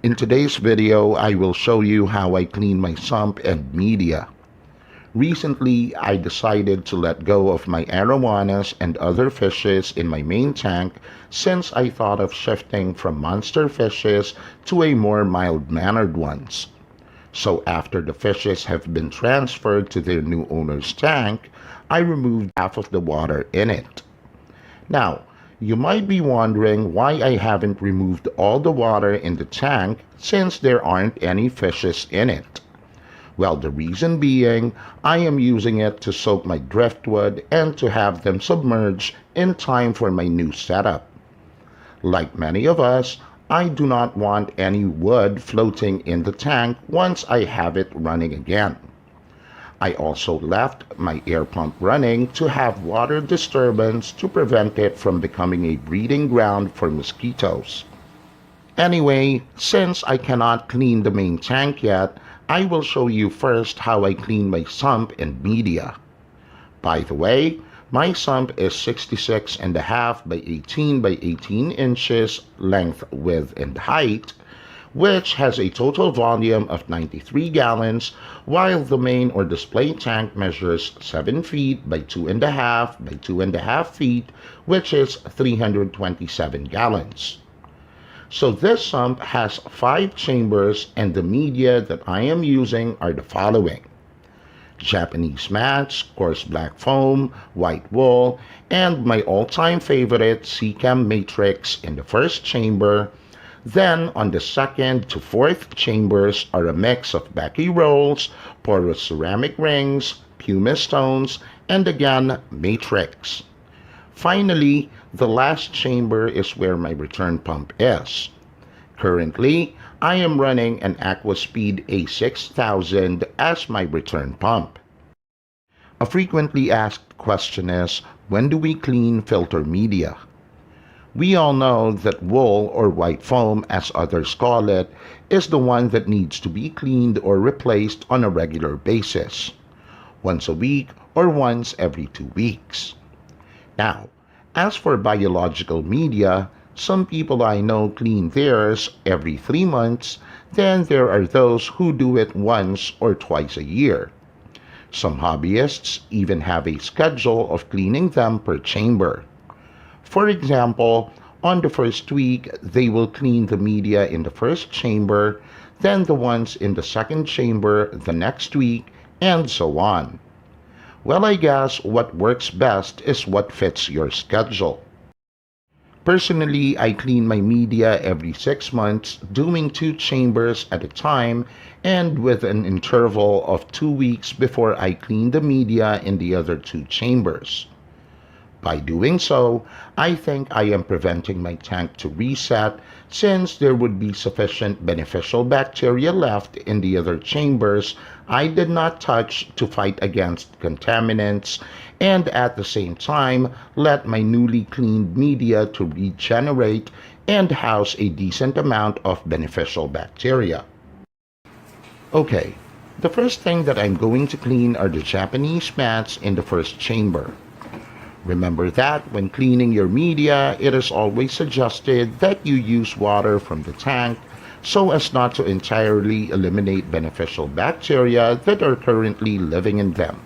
In today's video, I will show you how I clean my sump and media. Recently, I decided to let go of my arowanas and other fishes in my main tank since I thought of shifting from monster fishes to a more mild-mannered ones. So after the fishes have been transferred to their new owner's tank, I removed half of the water in it. Now, you might be wondering why I haven't removed all the water in the tank since there aren't any fishes in it. Well, the reason being, I am using it to soak my driftwood and to have them submerged in time for my new setup. Like many of us, I do not want any wood floating in the tank once I have it running again. I also left my air pump running to have water disturbance to prevent it from becoming a breeding ground for mosquitoes. Anyway, since I cannot clean the main tank yet, I will show you first how I clean my sump and media. By the way, my sump is 66.5 by 18 by 18 inches length, width, and height, which has a total volume of 93 gallons, while the main or display tank measures 7 feet by 2.5 by 2.5 feet, which is 327 gallons. So this sump has 5 chambers, and the media that I am using are the following: Japanese mats, coarse black foam, white wool, and my all-time favorite Seachem Matrix in the first chamber. Then, on the second to fourth chambers are a mix of Becky rolls, porous ceramic rings, pumice stones, and again, matrix. Finally, the last chamber is where my return pump is. Currently, I am running an AquaSpeed A6000 as my return pump. A frequently asked question is, when do we clean filter media? We all know that wool, or white foam as others call it, is the one that needs to be cleaned or replaced on a regular basis, once a week or once every 2 weeks. Now, as for biological media, some people I know clean theirs every 3 months, then there are those who do it once or twice a year. Some hobbyists even have a schedule of cleaning them per chamber. For example, on the first week, they will clean the media in the first chamber, then the ones in the second chamber the next week, and so on. Well, I guess what works best is what fits your schedule. Personally, I clean my media every 6 months, doing 2 chambers at a time, and with an interval of 2 weeks before I clean the media in the other 2 chambers. By doing so, I think I am preventing my tank to reset, since there would be sufficient beneficial bacteria left in the other chambers I did not touch to fight against contaminants, and at the same time let my newly cleaned media to regenerate and house a decent amount of beneficial bacteria. Okay, the first thing that I'm going to clean are the Japanese mats in the first chamber. Remember that when cleaning your media, it is always suggested that you use water from the tank so as not to entirely eliminate beneficial bacteria that are currently living in them.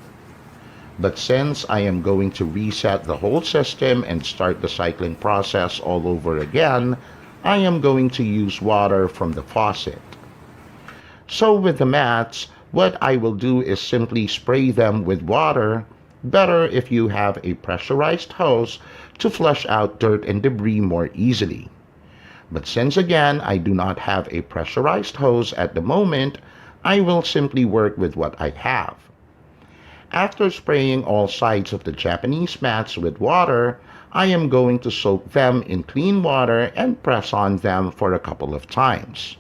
But since I am going to reset the whole system and start the cycling process all over again, I am going to use water from the faucet. So with the mats, what I will do is simply spray them with water. Better if you have a pressurized hose to flush out dirt and debris more easily. But since again I do not have a pressurized hose at the moment, I will simply work with what I have. After spraying all sides of the Japanese mats with water, I am going to soak them in clean water and press on them for a couple of times.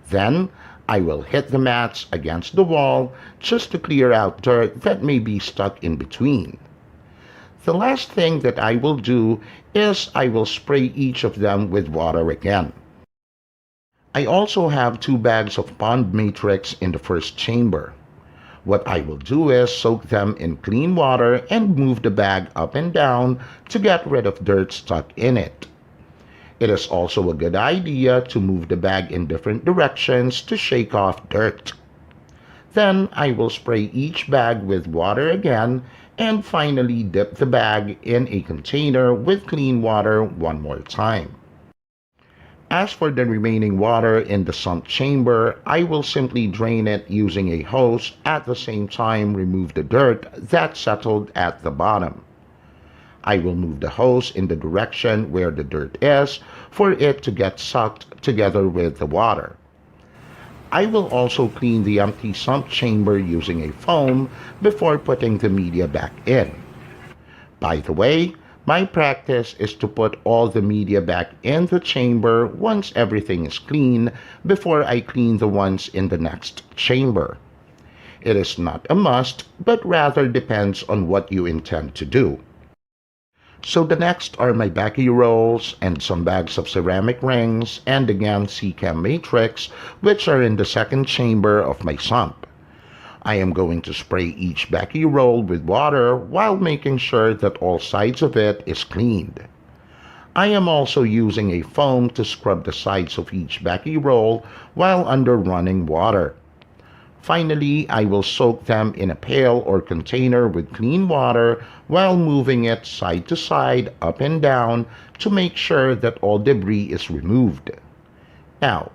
Then, I will hit the mats against the wall just to clear out dirt that may be stuck in between. The last thing that I will do is I will spray each of them with water again. I also have 2 bags of pond matrix in the first chamber. What I will do is soak them in clean water and move the bag up and down to get rid of dirt stuck in it. It is also a good idea to move the bag in different directions to shake off dirt. Then I will spray each bag with water again and finally dip the bag in a container with clean water one more time. As for the remaining water in the sump chamber, I will simply drain it using a hose, at the same time remove the dirt that settled at the bottom. I will move the hose in the direction where the dirt is for it to get sucked together with the water. I will also clean the empty sump chamber using a foam before putting the media back in. By the way, my practice is to put all the media back in the chamber once everything is clean before I clean the ones in the next chamber. It is not a must, but rather depends on what you intend to do. So the next are my baggy rolls and some bags of ceramic rings and again CCAM matrix, which are in the second chamber of my sump. I am going to spray each baggy roll with water while making sure that all sides of it is cleaned. I am also using a foam to scrub the sides of each baggy roll while under running water. Finally, I will soak them in a pail or container with clean water while moving it side to side, up and down, to make sure that all debris is removed. Now,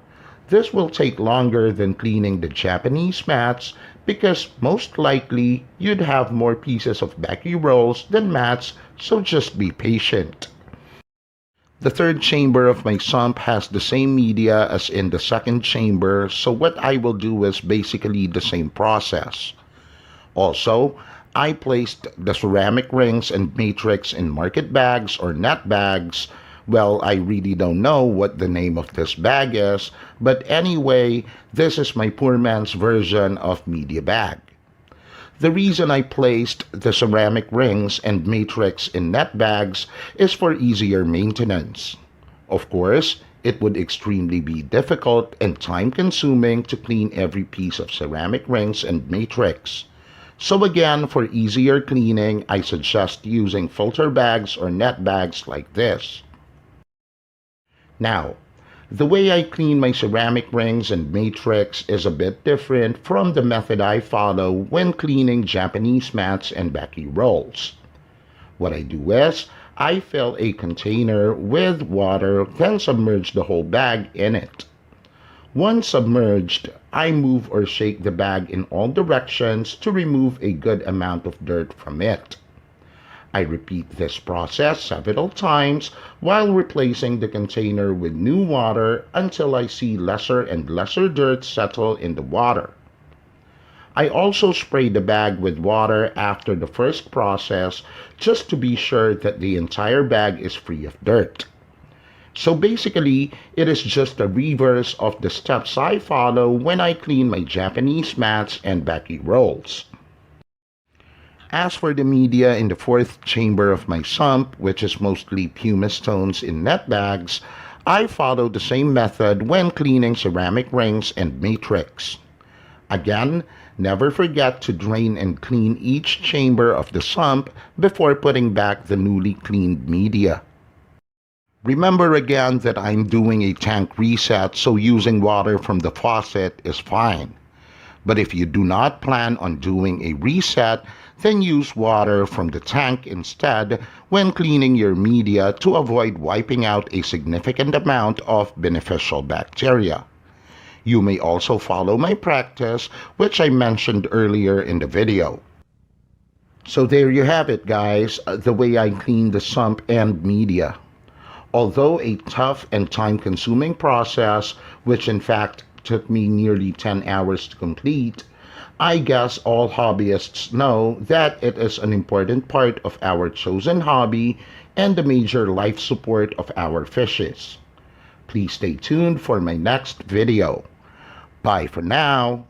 this will take longer than cleaning the Japanese mats because most likely you'd have more pieces of baggy rolls than mats, so just be patient. The third chamber of my sump has the same media as in the second chamber, so what I will do is basically the same process. Also, I placed the ceramic rings and matrix in market bags or net bags. Well, I really don't know what the name of this bag is, but anyway, this is my poor man's version of media bag. The reason I placed the ceramic rings and matrix in net bags is for easier maintenance. Of course, it would extremely be difficult and time-consuming to clean every piece of ceramic rings and matrix. So again, for easier cleaning, I suggest using filter bags or net bags like this. Now, the way I clean my ceramic rings and matrix is a bit different from the method I follow when cleaning Japanese mats and baggy rolls. What I do is, I fill a container with water, then submerge the whole bag in it. Once submerged, I move or shake the bag in all directions to remove a good amount of dirt from it. I repeat this process several times while replacing the container with new water until I see lesser and lesser dirt settle in the water. I also spray the bag with water after the first process just to be sure that the entire bag is free of dirt. So basically, it is just a reverse of the steps I follow when I clean my Japanese mats and baggy rolls. As for the media in the fourth chamber of my sump, which is mostly pumice stones in net bags, I follow the same method when cleaning ceramic rings and matrix. Again, never forget to drain and clean each chamber of the sump before putting back the newly cleaned media. Remember again that I'm doing a tank reset, so using water from the faucet is fine. But if you do not plan on doing a reset, then use water from the tank instead when cleaning your media to avoid wiping out a significant amount of beneficial bacteria. You may also follow my practice, which I mentioned earlier in the video. So there you have it, guys, the way I clean the sump and media. Although a tough and time-consuming process, which in fact took me nearly 10 hours to complete, I guess all hobbyists know that it is an important part of our chosen hobby and the major life support of our fishes. Please stay tuned for my next video. Bye for now.